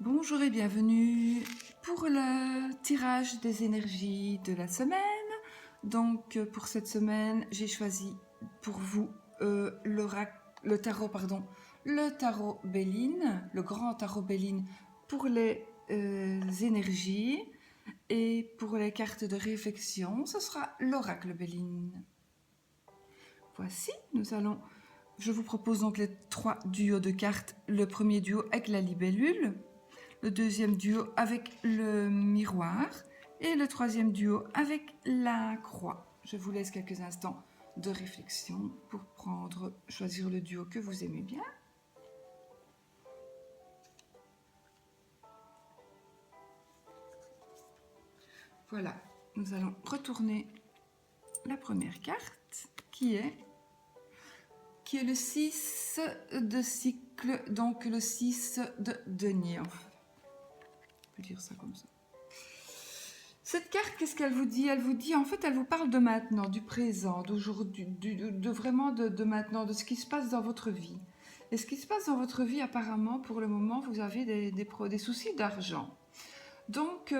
Bonjour et bienvenue pour le tirage des énergies de la semaine. Donc pour cette semaine, j'ai choisi pour vous le tarot Béline, le grand tarot Béline pour les énergies. Et pour les cartes de réflexion, ce sera l'oracle Béline. Voici, je vous propose donc les 3 duos de cartes. Le premier duo avec la libellule, le deuxième duo avec le miroir et le troisième duo avec la croix. Je vous laisse quelques instants de réflexion pour choisir le duo que vous aimez bien. Voilà, nous allons retourner la première carte qui est le 6 de cycle, donc le 6 de denier. On peut dire ça comme ça. Cette carte, qu'est-ce qu'elle vous dit? Elle vous dit, en fait, elle vous parle de maintenant, du présent, d'aujourd'hui, vraiment de maintenant, de ce qui se passe dans votre vie. Et ce qui se passe dans votre vie, apparemment, pour le moment, vous avez des soucis d'argent. Donc,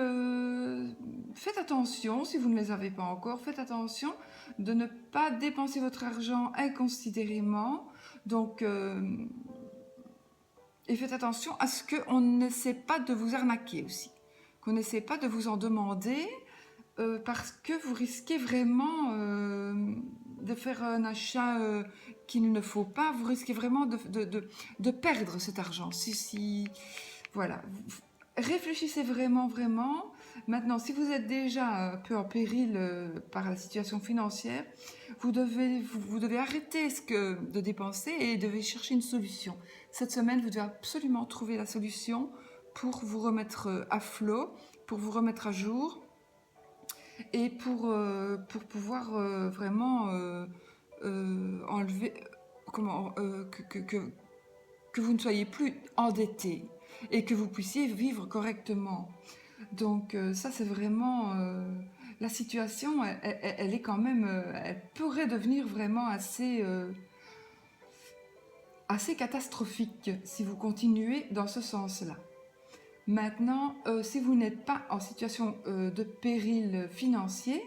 faites attention, si vous ne les avez pas encore, faites attention de ne pas dépenser votre argent inconsidérément. Donc, et faites attention à ce qu'on n'essaie pas de vous arnaquer aussi. Qu'on n'essaie pas de vous en demander parce que vous risquez vraiment de faire un achat qu'il ne faut pas. Vous risquez vraiment de perdre cet argent. Voilà. Réfléchissez vraiment. Maintenant, si vous êtes déjà un peu en péril par la situation financière, vous devez arrêter de dépenser et devez chercher une solution. Cette semaine, vous devez absolument trouver la solution pour vous remettre à flot, pour vous remettre à jour et pour pouvoir vraiment enlever que vous ne soyez plus endetté et que vous puissiez vivre correctement. Donc ça, c'est vraiment la situation, elle est quand même, elle pourrait devenir vraiment assez catastrophique si vous continuez dans ce sens-là. Maintenant, si vous n'êtes pas en situation de péril financier,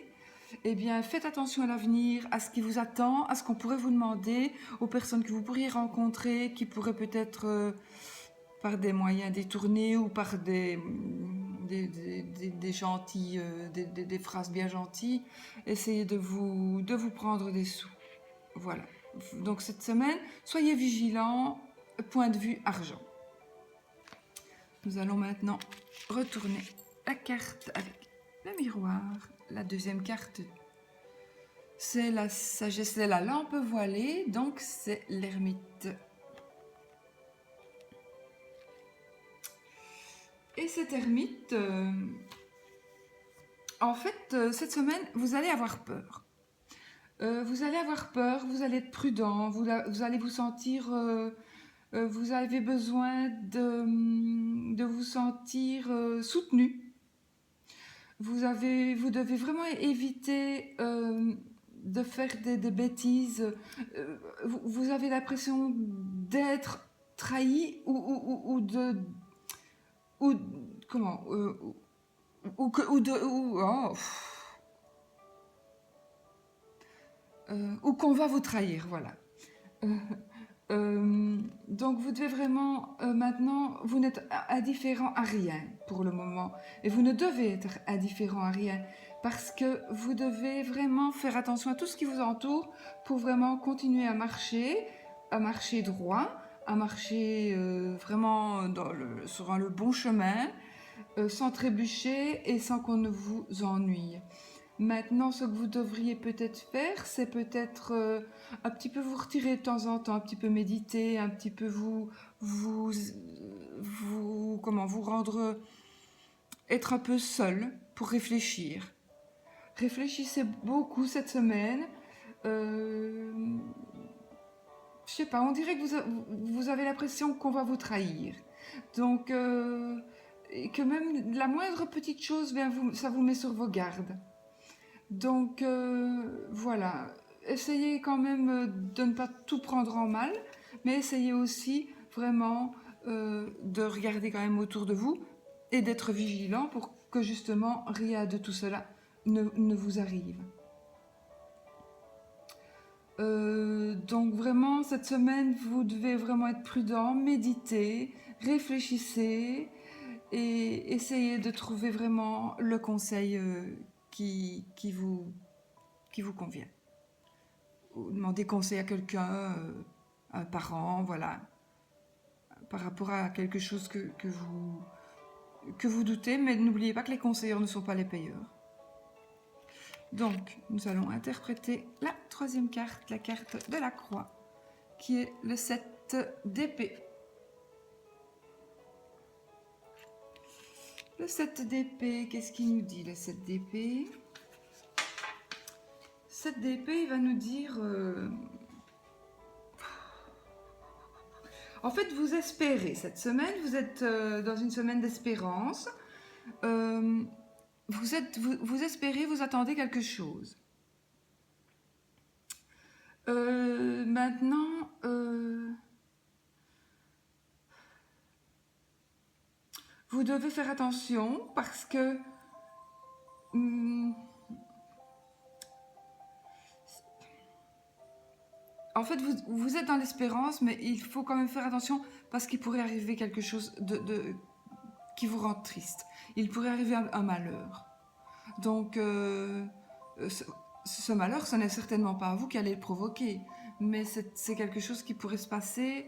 eh bien, faites attention à l'avenir, à ce qui vous attend, à ce qu'on pourrait vous demander, aux personnes que vous pourriez rencontrer, qui pourraient peut-être, par des moyens détournés ou par des gentils, des phrases bien gentilles, essayer de vous prendre des sous. Voilà. Donc cette semaine, soyez vigilants, point de vue argent. Nous allons maintenant retourner la carte avec le miroir. La deuxième carte, c'est la sagesse, c'est la lampe voilée, donc c'est l'ermite. Et cet ermite, en fait, cette semaine, vous allez avoir peur. Vous allez avoir peur, vous allez être prudent, vous allez vous sentir... vous avez besoin de vous sentir soutenu. Vous devez vraiment éviter de faire des bêtises. Vous avez l'impression d'être trahi ou comment ou qu'on va vous trahir, voilà. Donc vous devez vraiment maintenant, vous n'êtes indifférent à rien pour le moment et vous ne devez être indifférent à rien parce que vous devez vraiment faire attention à tout ce qui vous entoure pour vraiment continuer à marcher droit, à marcher vraiment sur le bon chemin, sans trébucher et sans qu'on ne vous ennuie. Maintenant, ce que vous devriez peut-être faire, c'est peut-être un petit peu vous retirer de temps en temps, un petit peu méditer, un petit peu vous rendre, être un peu seul pour réfléchir. Réfléchissez beaucoup cette semaine. Je sais pas, on dirait que vous avez l'impression qu'on va vous trahir. Donc, et que même la moindre petite chose, ça vous met sur vos gardes. Donc voilà, essayez quand même de ne pas tout prendre en mal, mais essayez aussi vraiment de regarder quand même autour de vous et d'être vigilant pour que justement rien de tout cela ne vous arrive. Donc vraiment, cette semaine, vous devez vraiment être prudent, méditer, réfléchissez et essayez de trouver vraiment le conseil qui vous convient. Ou demandez conseil à quelqu'un, à un parent, voilà, par rapport à quelque chose que vous doutez, mais n'oubliez pas que les conseillers ne sont pas les payeurs. Donc, nous allons interpréter la troisième carte, la carte de la croix, qui est le 7 d'épée. Le 7 d'épée, qu'est-ce qu'il nous dit, le 7 d'épée? 7 d'épée, il va nous dire... En fait, vous espérez cette semaine, vous êtes dans une semaine d'espérance. Vous espérez, vous attendez quelque chose. Maintenant, vous devez faire attention parce que en fait, vous êtes dans l'espérance, mais il faut quand même faire attention parce qu'il pourrait arriver quelque chose qui vous rend triste. Il pourrait arriver un malheur. Donc, ce malheur, ce n'est certainement pas vous qui allez le provoquer, mais c'est quelque chose qui pourrait se passer.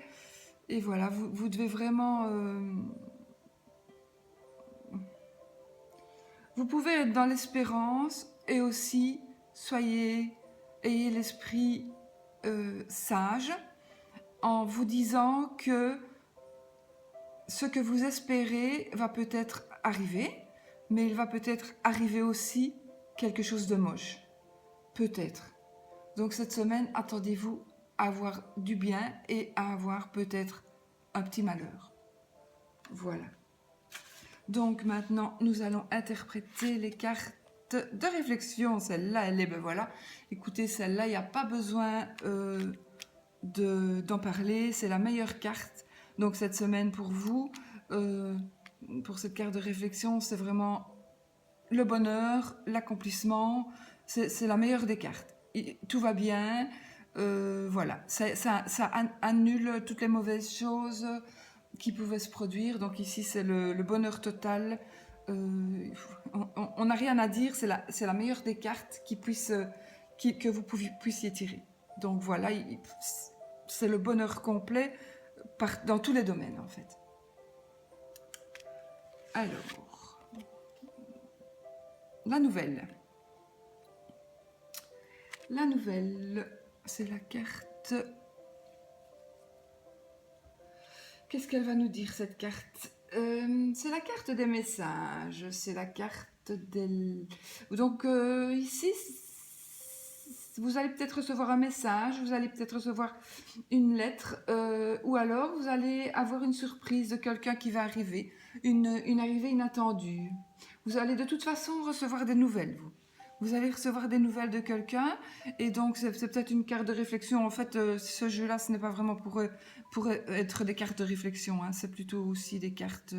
Et voilà, vous devez vraiment... Vous pouvez être dans l'espérance et aussi ayez l'esprit sage en vous disant que ce que vous espérez va peut-être arriver, mais il va peut-être arriver aussi quelque chose de moche. Peut-être. Donc cette semaine, attendez-vous à avoir du bien et à avoir peut-être un petit malheur. Voilà. Donc maintenant, nous allons interpréter les cartes de réflexion. Celle-là, elle est, ben voilà. Écoutez, celle-là, il n'y a pas besoin d'en parler. C'est la meilleure carte. Donc cette semaine pour vous, pour cette carte de réflexion, c'est vraiment le bonheur, l'accomplissement. C'est la meilleure des cartes. Tout va bien. Voilà. Ça annule toutes les mauvaises choses qui pouvaient se produire. Donc ici, c'est le bonheur total. On n'a rien à dire. C'est la meilleure des cartes que vous puissiez tirer. Donc voilà, c'est le bonheur complet dans tous les domaines, en fait. Alors, la nouvelle. La nouvelle, c'est la carte... Qu'est-ce qu'elle va nous dire, cette carte? C'est la carte des messages, c'est la carte des... Donc ici, vous allez peut-être recevoir un message, vous allez peut-être recevoir une lettre, ou alors vous allez avoir une surprise de quelqu'un qui va arriver, une arrivée inattendue. Vous allez de toute façon recevoir des nouvelles, vous. Vous allez recevoir des nouvelles de quelqu'un, et donc c'est peut-être une carte de réflexion. En fait, ce jeu-là, ce n'est pas vraiment pour être des cartes de réflexion, hein. C'est plutôt aussi des cartes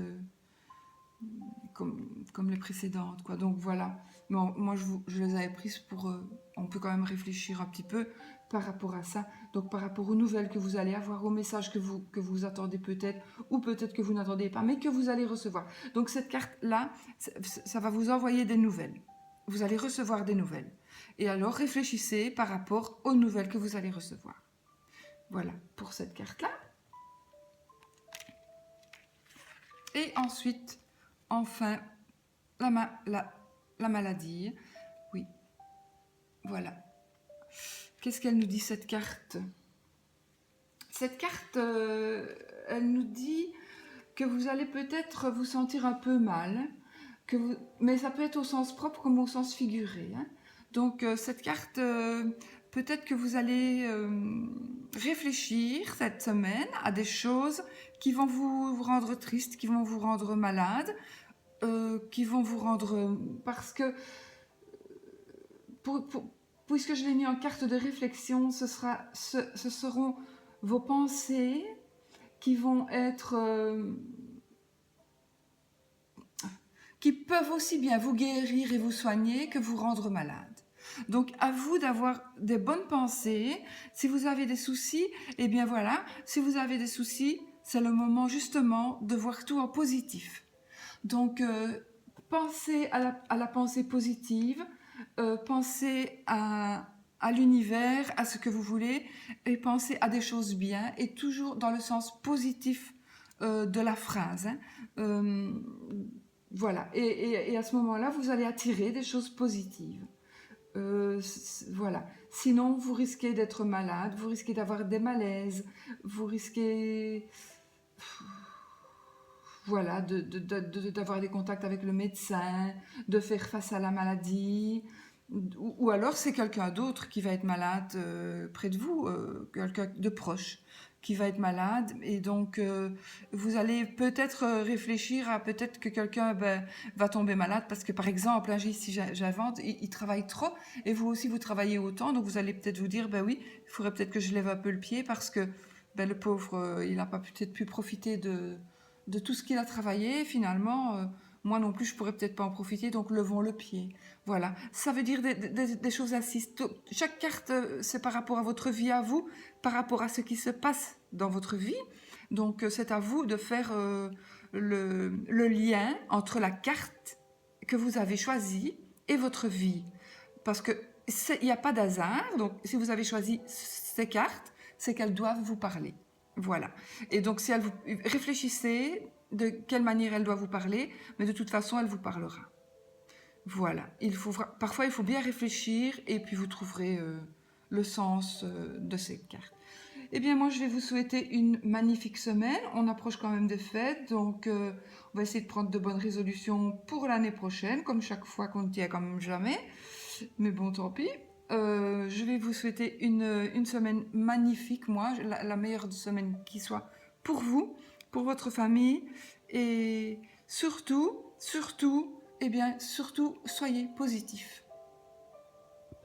comme les précédentes, quoi. Donc voilà. Mais moi, je les avais prises pour... on peut quand même réfléchir un petit peu par rapport à ça. Donc par rapport aux nouvelles que vous allez avoir, aux messages que vous attendez peut-être, ou peut-être que vous n'attendez pas, mais que vous allez recevoir. Donc cette carte-là, ça va vous envoyer des nouvelles. Vous allez recevoir des nouvelles. Et alors réfléchissez par rapport aux nouvelles que vous allez recevoir. Voilà pour cette carte-là. Et ensuite, enfin, la maladie. Oui, voilà. Qu'est-ce qu'elle nous dit, cette carte? Cette carte, elle nous dit que vous allez peut-être vous sentir un peu mal, mais ça peut être au sens propre comme au sens figuré, hein. Donc cette carte, peut-être que vous allez réfléchir cette semaine à des choses qui vont vous rendre triste, qui vont vous rendre malade, qui vont vous rendre... Parce que, puisque je l'ai mis en carte de réflexion, ce seront vos pensées qui vont être... qui peuvent aussi bien vous guérir et vous soigner que vous rendre malade. Donc, à vous d'avoir des bonnes pensées. Si vous avez des soucis, eh bien voilà, si vous avez des soucis, c'est le moment justement de voir tout en positif. Donc, pensez à la pensée positive, pensez à l'univers, à ce que vous voulez, et pensez à des choses bien, et toujours dans le sens positif de la phrase. Hein. Voilà, et à ce moment-là, vous allez attirer des choses positives. Voilà. Sinon, vous risquez d'être malade, vous risquez d'avoir des malaises, vous risquez, voilà, d'avoir des contacts avec le médecin, de faire face à la maladie, ou alors c'est quelqu'un d'autre qui va être malade près de vous, quelqu'un de proche qui va être malade, et donc vous allez peut-être réfléchir à peut-être que quelqu'un va tomber malade parce que par exemple, hein, si j'invente, il travaille trop et vous aussi vous travaillez autant, donc vous allez peut-être vous dire, ben oui, il faudrait peut-être que je lève un peu le pied parce que ben, le pauvre, il n'a pas peut-être pu profiter de tout ce qu'il a travaillé, finalement, moi non plus, je pourrais peut-être pas en profiter, donc levons le pied. Voilà, ça veut dire des choses ainsi. Chaque carte, c'est par rapport à votre vie à vous, par rapport à ce qui se passe dans votre vie. Donc, c'est à vous de faire le lien entre la carte que vous avez choisie et votre vie. Parce qu'il n'y a pas d'hasard, donc si vous avez choisi ces cartes, c'est qu'elles doivent vous parler. Voilà. Et donc, si vous réfléchissez de quelle manière elle doit vous parler, mais de toute façon, elle vous parlera. Voilà. Parfois, il faut bien réfléchir et puis vous trouverez le sens de ces cartes. Eh bien, moi, je vais vous souhaiter une magnifique semaine. On approche quand même des fêtes, donc on va essayer de prendre de bonnes résolutions pour l'année prochaine, comme chaque fois qu'on ne tient quand même jamais. Mais bon, tant pis. Je vais vous souhaiter une semaine magnifique, moi, la meilleure semaine qui soit pour vous, pour votre famille. Et surtout, eh bien, surtout, soyez positifs.